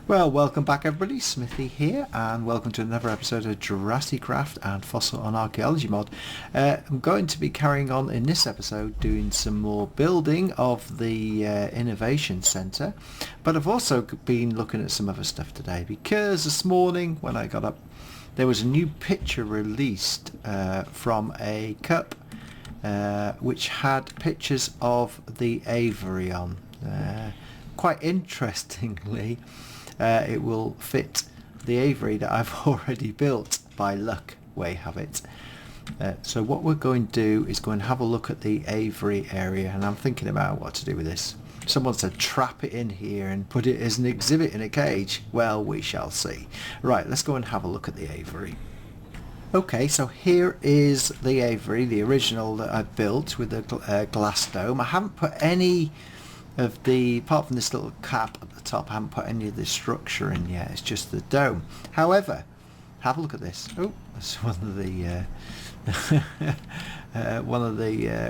Well, welcome back everybody, Smithy here, and welcome to another episode of Jurassicraft and Fossil on Archeology Mod. I'm going to be carrying on in this episode doing some more building of the Innovation Centre, but I've also been looking at some other stuff today because this morning when I got up there was a new picture released from a cup which had pictures of the aviary on. Quite interestingly, it will fit the aviary that I've already built, by luck way have it. So what we're going to do is go and have a look at the aviary area, and I'm thinking about what to do with this. Someone said trap it in here and put it as an exhibit in a cage. Well, we shall see. Right, let's go and have a look at the aviary. Okay, so here is the aviary, the original that I built with the glass dome. I haven't put any of the, apart from this little cap at the top, I haven't put any of the structure in yet. It's just the dome. However, have a look at this. Oh, that's one of the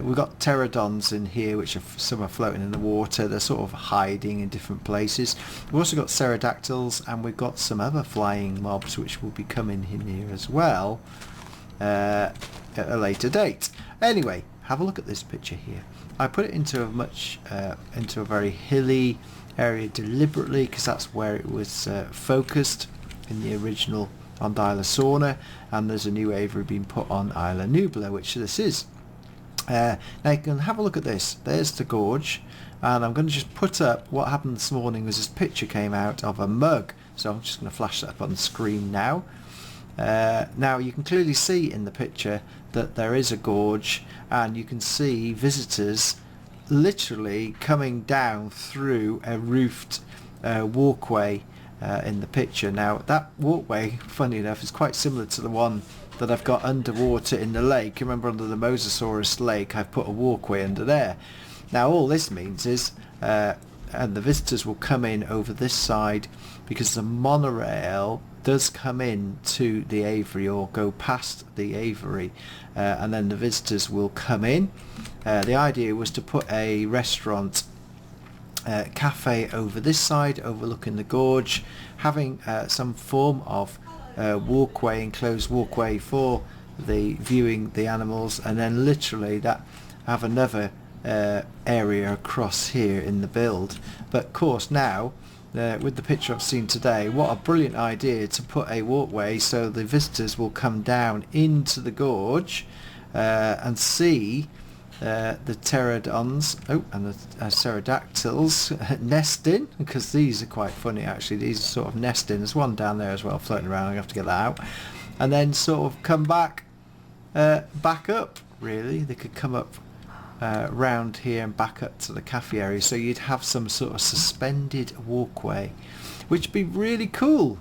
we've got pterodons in here, which are, some are floating in the water. They're sort of hiding in different places. We've also got pterodactyls, and we've got some other flying mobs which will be coming in here as well at a later date. Anyway, have a look at this picture here. I put it into a very hilly area deliberately because that's where it was focused in the original on Isla, and there's a new aviary being put on Isla Nublar, which this is. Now you can have a look at this. There's the gorge, and I'm going to just put up what happened this morning was this picture came out of a mug, so I'm just going to flash that up on the screen now. Now you can clearly see in the picture that there is a gorge, and you can see visitors literally coming down through a roofed walkway in the picture. Now that walkway, funny enough, is quite similar to the one that I've got underwater in the lake. Remember, under the Mosasaurus lake I've put a walkway under there. Now all this means is and the visitors will come in over this side because the monorail does come in to the aviary or go past the aviary, and then the visitors will come in. The idea was to put a restaurant cafe over this side overlooking the gorge, having some form of walkway, enclosed walkway for the viewing the animals, and then literally that have another area across here in the build. But of course now with the picture I've seen today, what a brilliant idea to put a walkway so the visitors will come down into the gorge and see the pterodons, and the pterodactyls nesting, because these are quite funny actually. These are sort of nesting. There's one down there as well floating around. I have to get that out, and then sort of come back up. Really, they could come up round here and back up to the cafe area, so you'd have some sort of suspended walkway, which would be really cool.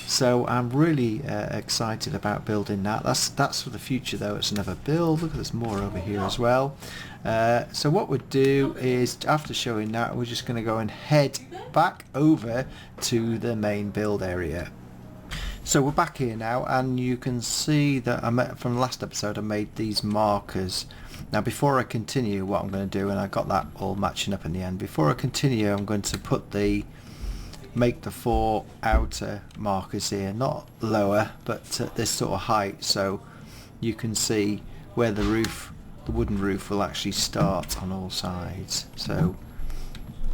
So I'm really excited about building that. That's for the future though. It's another build. Look, there's more over here as well. So what we'll do is, after showing that, we're just going to go and head back over to the main build area. So we're back here now, and you can see that from the last episode I made these markers. Now before I continue, what I'm going to do, and I got that all matching up in the end, before I continue I'm going to make the 4 outer markers here, not lower but at this sort of height, so you can see where the wooden roof will actually start on all sides. So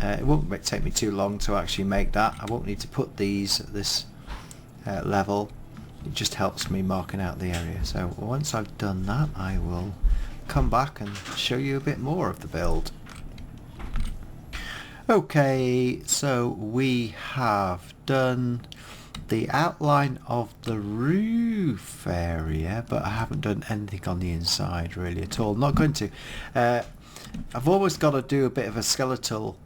it won't take me too long to actually make that. I won't need to put these at this level. It just helps me marking out the area. So once I've done that, I will come back and show you a bit more of the build. Okay, so we have done the outline of the roof area, but I haven't done anything on the inside really at all. Not going to. I've always got to do a bit of a skeletal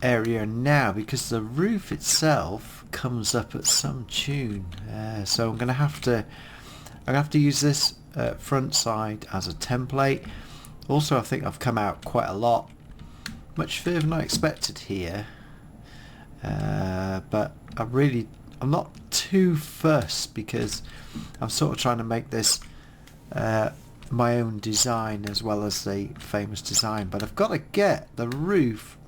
area now because the roof itself comes up at some tune. So I'm going to have to use this front side as a template. Also, I think I've come out quite a lot, much further than I expected here, but I'm not too fussed because I'm sort of trying to make this my own design as well as the famous design. But I've got to get the roof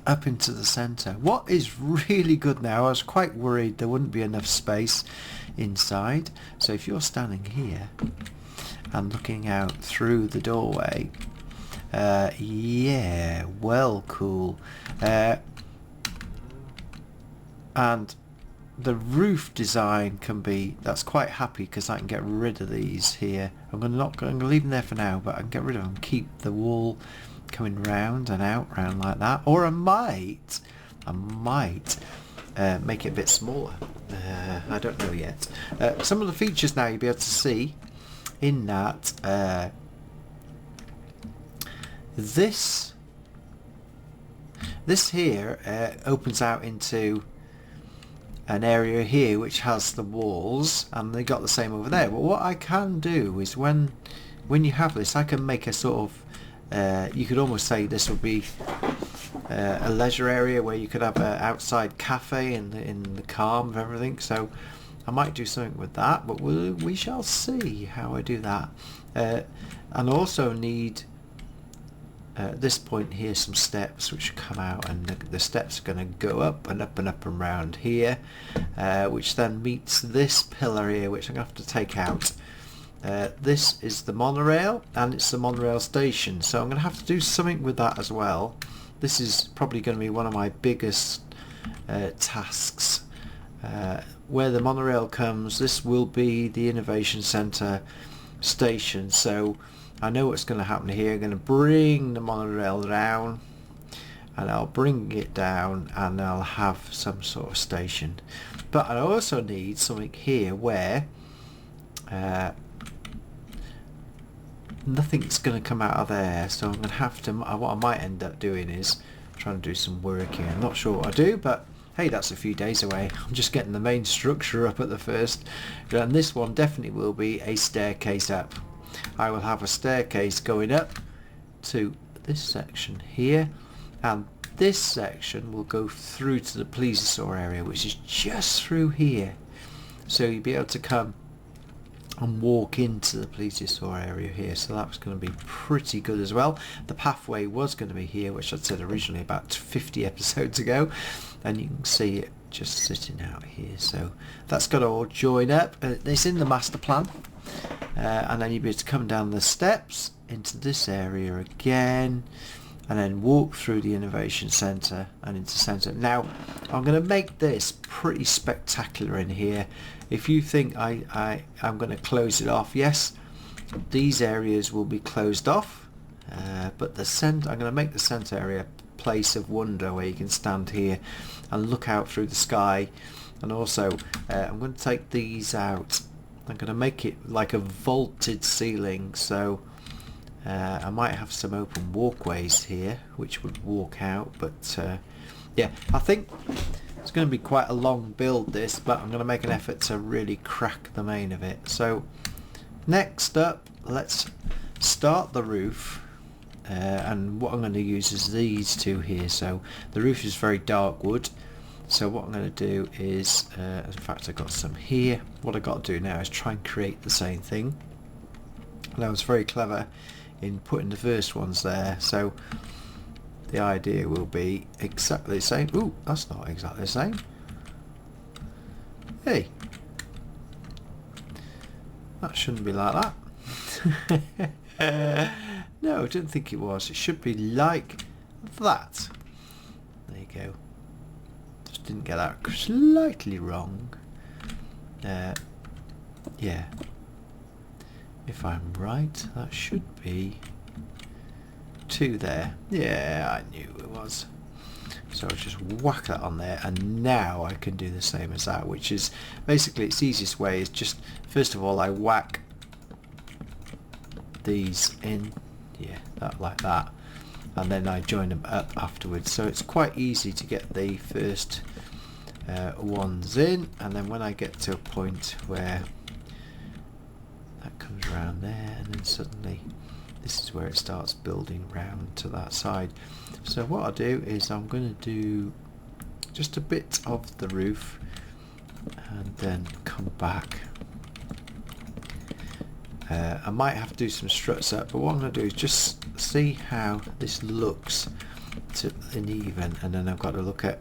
up into the centre. What is really good now, I was quite worried there wouldn't be enough space inside. So if you're standing here and looking out through the doorway, yeah, well, cool. And the roof design can be, that's quite happy because I can get rid of these here. I'm going to leave them there for now, but I can get rid of them, keep the wall coming round and out, round like that. Or I might make it a bit smaller. I don't know yet. Some of the features now you'll be able to see in that this here opens out into an area here which has the walls, and they got the same over there. But what I can do is when you have this, I can make a sort of you could almost say this would be a leisure area where you could have an outside cafe in the calm of everything. So I might do something with that, but we shall see how I do that. And also need at this point here some steps which come out, and the steps are going to go up and up and up and round here, which then meets this pillar here, which I'm going to have to take out. This is the monorail, and it's the monorail station, so I'm going to have to do something with that as well. This is probably going to be one of my biggest tasks. Where the monorail comes, this will be the innovation centre station, so I know what's going to happen here. I'm going to bring the monorail down, and I'll bring it down and I'll have some sort of station. But I also need something here where nothing's going to come out of there, so I'm going to have to, what I might end up doing is trying to do some work here. I'm not sure what I do, but hey, that's a few days away. I'm just getting the main structure up at the first, and this one definitely will be a staircase up. I will have a staircase going up to this section here, and this section will go through to the plesiosaur area, which is just through here. So you'll be able to come and walk into the plesiosaur area here, so that's going to be pretty good as well. The pathway was going to be here, which I'd said originally about 50 episodes ago, and you can see it just sitting out here. So that's got to all join up. It's in the master plan. And then you'll be able to come down the steps into this area again, and then walk through the innovation centre and into centre. Now I'm going to make this pretty spectacular in here. If you think I'm going to close it off, yes, these areas will be closed off, but the centre, I'm going to make the centre area a place of wonder where you can stand here and look out through the sky. And also I'm going to take these out. I'm going to make it like a vaulted ceiling, so I might have some open walkways here which would walk out, but yeah, I think it's going to be quite a long build this, but I'm going to make an effort to really crack the main of it. So next up, let's start the roof, and what I'm going to use is these two here. So the roof is very dark wood, so what I'm going to do is, in fact I've got some here. What I've got to do now is try and create the same thing, and I was very clever in putting the first ones there, so the idea will be exactly the same. Ooh, that's not exactly the same. Hey, that shouldn't be like that. No, I didn't think it was. It should be like that. There you go. Just didn't get that slightly wrong. Yeah. If I'm right, that should be 2 there. Yeah, I knew it was. So I'll just whack that on there, and now I can do the same as that, which is basically its easiest way is just, first of all, I whack these in, yeah, that like that, and then I join them up afterwards. So it's quite easy to get the first ones in, and then when I get to a point where that comes around there, and then suddenly this is where it starts building round to that side. So what I'll do is I'm going to do just a bit of the roof and then come back. I might have to do some struts up, but what I'm going to do is just see how this looks to an even, and then I've got to look at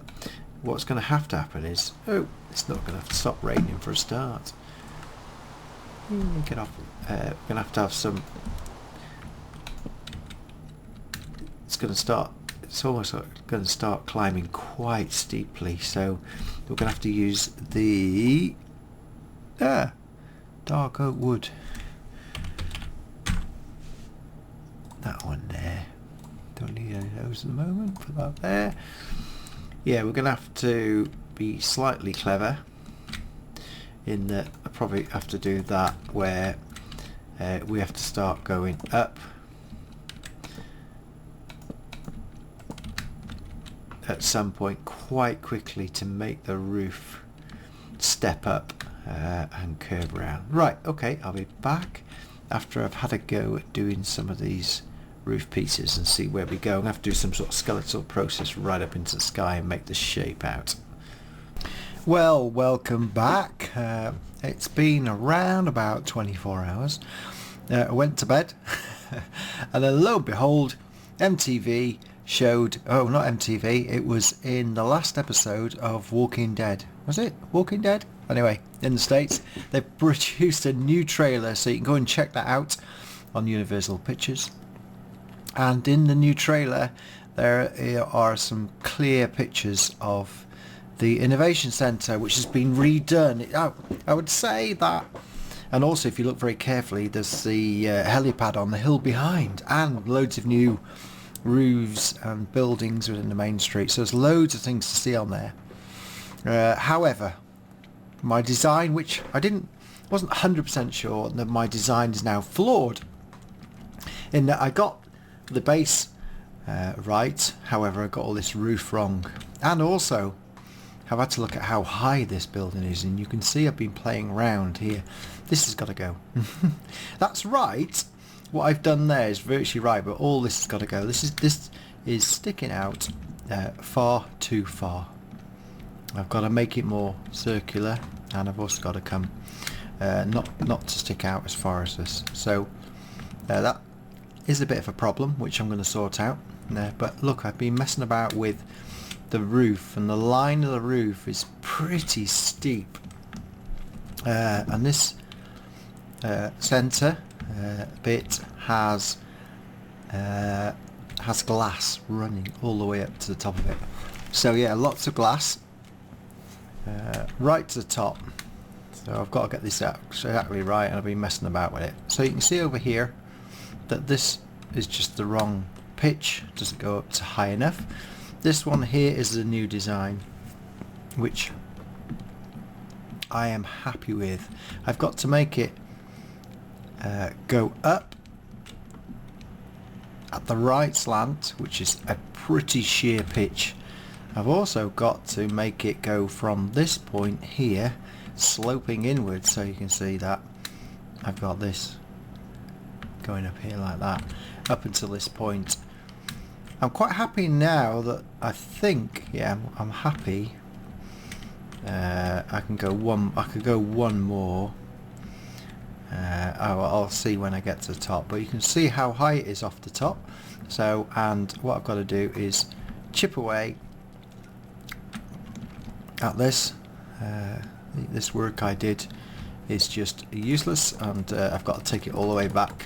what's going to have to happen is, oh, it's not going to stop raining for a start. Get off. We're going to have some. It's going to start. It's almost going to start climbing quite steeply, so we're going to have to use the dark oak wood. That one there. Don't need any of those at the moment. Put that there. Yeah, we're going to have to be slightly clever in that I probably have to do that where we have to start going up at some point quite quickly to make the roof step up and curve around. Right, okay, I'll be back after I've had a go at doing some of these roof pieces and see where we go. I'm going to have to do some sort of skeletal process right up into the sky and make the shape out. Well, welcome back. It's been around about 24 hours. I went to bed and then lo and behold, MTV showed, oh, not MTV, it was in the last episode of Walking Dead. Was it Walking Dead? Anyway, in the States, they've produced a new trailer, so you can go and check that out on Universal Pictures. And in the new trailer, there are some clear pictures of the Innovation Centre, which has been redone. I would say that, and also if you look very carefully, there's the helipad on the hill behind, and loads of new roofs and buildings within the main street. So there's loads of things to see on there. However, my design, which wasn't 100% sure that my design is now flawed, in that I got the base right, however I got all this roof wrong, and also I've had to look at how high this building is, and you can see I've been playing around here. This has got to go. That's right, what I've done there is virtually right, but all this has got to go. This is sticking out far too far. I've got to make it more circular, and I've also got to come not to stick out as far as this. So that is a bit of a problem, which I'm going to sort out. But look, I've been messing about with the roof, and the line of the roof is pretty steep. And this centre bit has glass running all the way up to the top of it. So yeah, lots of glass right to the top. So I've got to get this out exactly right, and I've been messing about with it. So you can see over here that this is just the wrong pitch, doesn't go up to high enough. This one here is the new design, which I am happy with. I've got to make it go up at the right slant, which is a pretty sheer pitch. I've also got to make it go from this point here sloping inwards, so you can see that I've got this going up here like that up until this point. I'm quite happy now that I think, yeah, I'm happy. I could go one more. I'll see when I get to the top, but you can see how high it is off the top. So, and what I've got to do is chip away at this. This work I did is just useless, and I've got to take it all the way back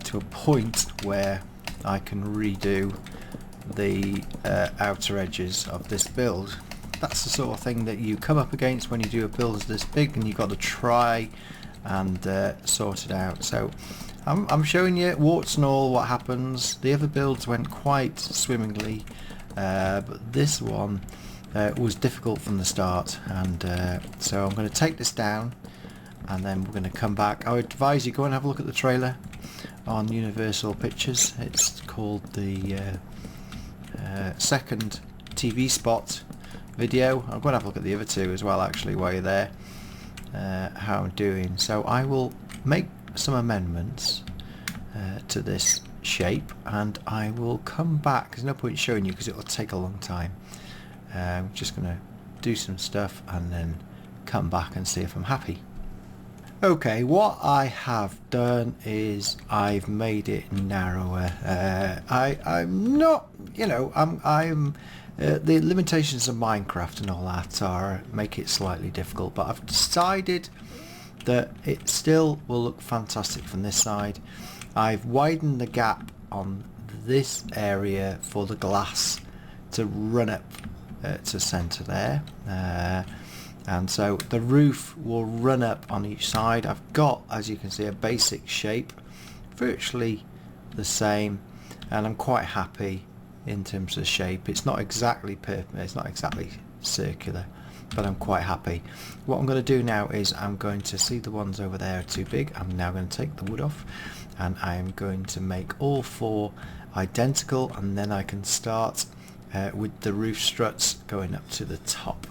to a point where I can redo the outer edges of this build. That's the sort of thing that you come up against when you do a build this big, and you've got to try and sort it out. So I'm showing you warts and all what happens. The other builds went quite swimmingly, but this one was difficult from the start, and so I'm going to take this down and then we're going to come back. I would advise you go and have a look at the trailer on Universal Pictures. It's called the second TV spot video. I'm going to have a look at the other two as well actually while you're there, how I'm doing. So I will make some amendments to this shape, and I will come back. There's no point showing you because it will take a long time. I'm just going to do some stuff and then come back and see if I'm happy. Okay, what I have done is I've made it narrower. I'm not, you know, I'm the limitations of Minecraft and all that are make it slightly difficult, but I've decided that it still will look fantastic from this side. I've widened the gap on this area for the glass to run up to centre there. And so the roof will run up on each side. I've got, as you can see, a basic shape, virtually the same, and I'm quite happy in terms of the shape. It's not exactly perfect, it's not exactly circular, but I'm quite happy. What I'm going to do now is I'm going to see the ones over there are too big. I'm now going to take the wood off, and I am going to make all 4 identical, and then I can start with the roof struts going up to the top.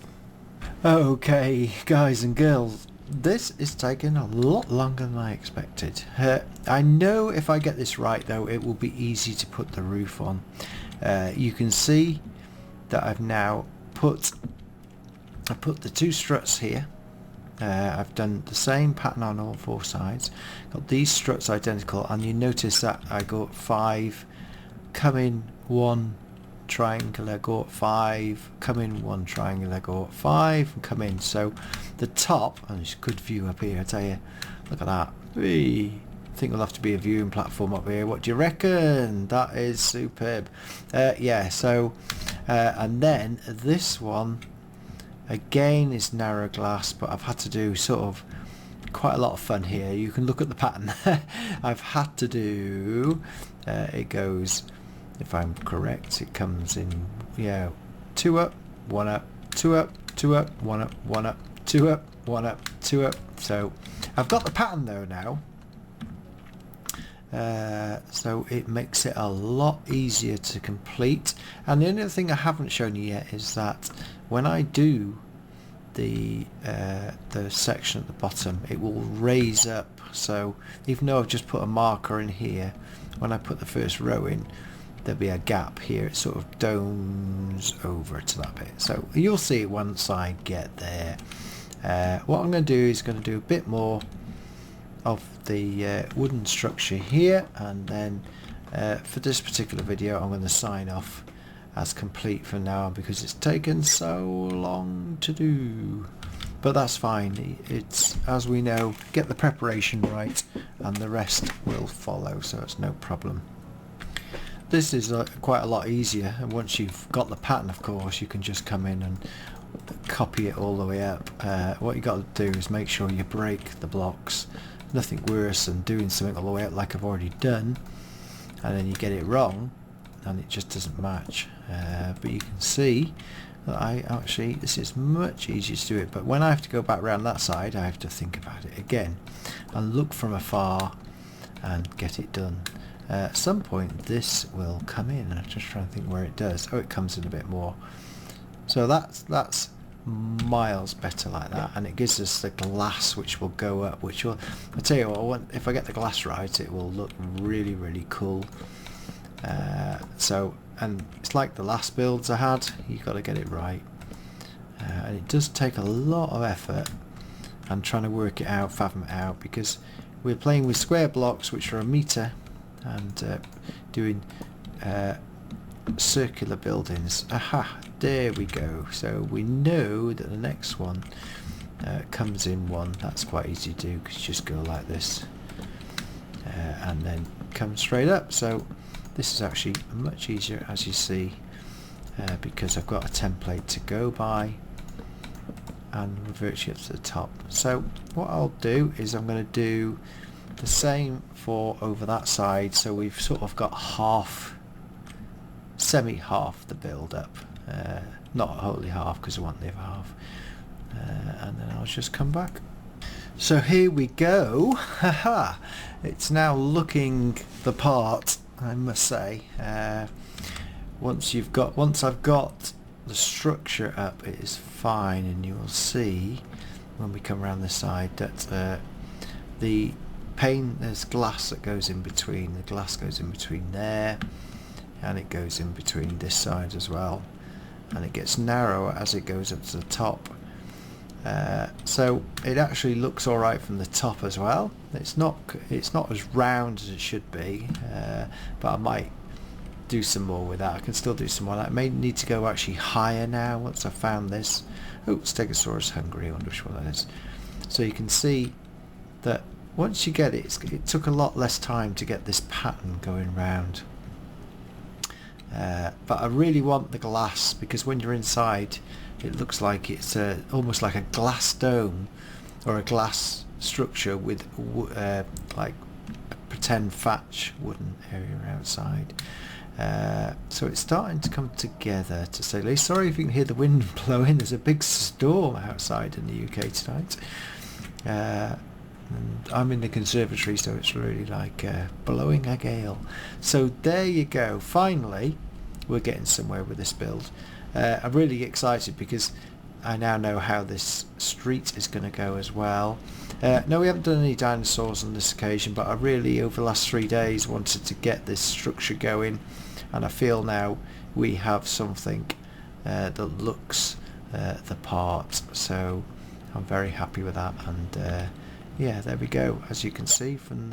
Okay, guys and girls, this is taking a lot longer than I expected. I know if I get this right though, it will be easy to put the roof on. You can see that I've now put the 2 struts here. I've done the same pattern on all 4 sides. Got these struts identical, and you notice that I got 5, come in 1, triangular, go up 5, come in 1, triangular, go up 5, and come in. So the top, and it's a good view up here, I tell you, look at that. I think there'll have to be a viewing platform up here. What do you reckon? That is superb. Yeah, so and then this one again is narrow glass, but I've had to do sort of quite a lot of fun here. You can look at the pattern. I've had to do it goes, if I'm correct, it comes in, yeah, 2 up, 1 up, 2 up, 2 up, 1 up, 1 up, 2 up, 1 up, 2 up. So I've got the pattern though now, so it makes it a lot easier to complete. And the only other thing I haven't shown you yet is that when I do the section at the bottom, it will raise up. So even though I've just put a marker in here, when I put the first row in, there'll be a gap here. It sort of domes over to that bit, so you'll see it once I get there. What I'm going to do is going to do a bit more of the wooden structure here, and then for this particular video I'm going to sign off as complete for now because it's taken so long to do. But that's fine. It's, as we know, get the preparation right and the rest will follow, so it's no problem. This is quite a lot easier, and once you've got the pattern, of course, you can just come in and copy it all the way up. What you got to do is make sure you break the blocks. Nothing worse than doing something all the way up like I've already done, and then you get it wrong and it just doesn't match. But you can see that this is much easier to do it, but when I have to go back around that side I have to think about it again and look from afar and get it done. At some point this will come in, and I'm just trying to think where it does. Oh, it comes in a bit more, so that's miles better like that, and it gives us the glass which will go up, which will, I tell you what, if I get the glass right it will look really, really cool. So, and it's like the last builds I had, you've got to get it right, and it does take a lot of effort and trying to work it out, fathom it out, because we're playing with square blocks which are a metre, and doing circular buildings. Aha, there we go. So we know that the next one comes in 1. That's quite easy to do because you just go like this and then come straight up. So this is actually much easier, as you see, because I've got a template to go by, and we're virtually up to the top. So what I'll do is I'm going to do the same for over that side, so we've sort of got half, semi-half the build up, not wholly half because I want the other half, and then I'll just come back. So here we go. Haha, it's now looking the part, I must say. Once I've got the structure up, it is fine, and you will see when we come around the side that the pane, there's glass that goes in between. The glass goes in between there, and it goes in between this side as well, and it gets narrower as it goes up to the top. So it actually looks alright from the top as well. It's not as round as it should be, but I might do some more with that. I can still do some more. I may need to go actually higher now once I've found this. Oh, Stegosaurus hungry. I wonder which one that is. So you can see that once you get it, it took a lot less time to get this pattern going round. But I really want the glass, because when you're inside it looks like it's almost like a glass dome or a glass structure with like a pretend thatch wooden area outside. So it's starting to come together, to say the least. Sorry if you can hear the wind blowing. There's a big storm outside in the UK tonight. And I'm in the conservatory, so it's really like blowing a gale. So there you go. Finally, we're getting somewhere with this build. I'm really excited because I now know how this street is going to go as well. No, we haven't done any dinosaurs on this occasion, but I really, over the last 3 days, wanted to get this structure going, and I feel now we have something that looks the part. So I'm very happy with that, and yeah, there we go. As you can see from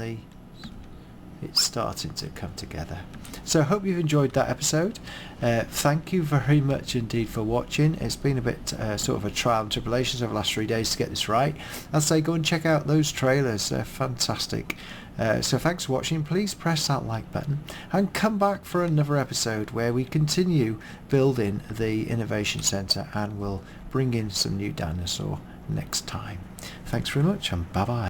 it's starting to come together. So I hope you've enjoyed that episode. Thank you very much indeed for watching. It's been a bit sort of a trial and tribulations over the last 3 days to get this right. I'd say go and check out those trailers. They're fantastic. So thanks for watching. Please press that like button and come back for another episode where we continue building the Innovation Centre, and we'll bring in some new dinosaur next time. Thanks very much, and bye bye.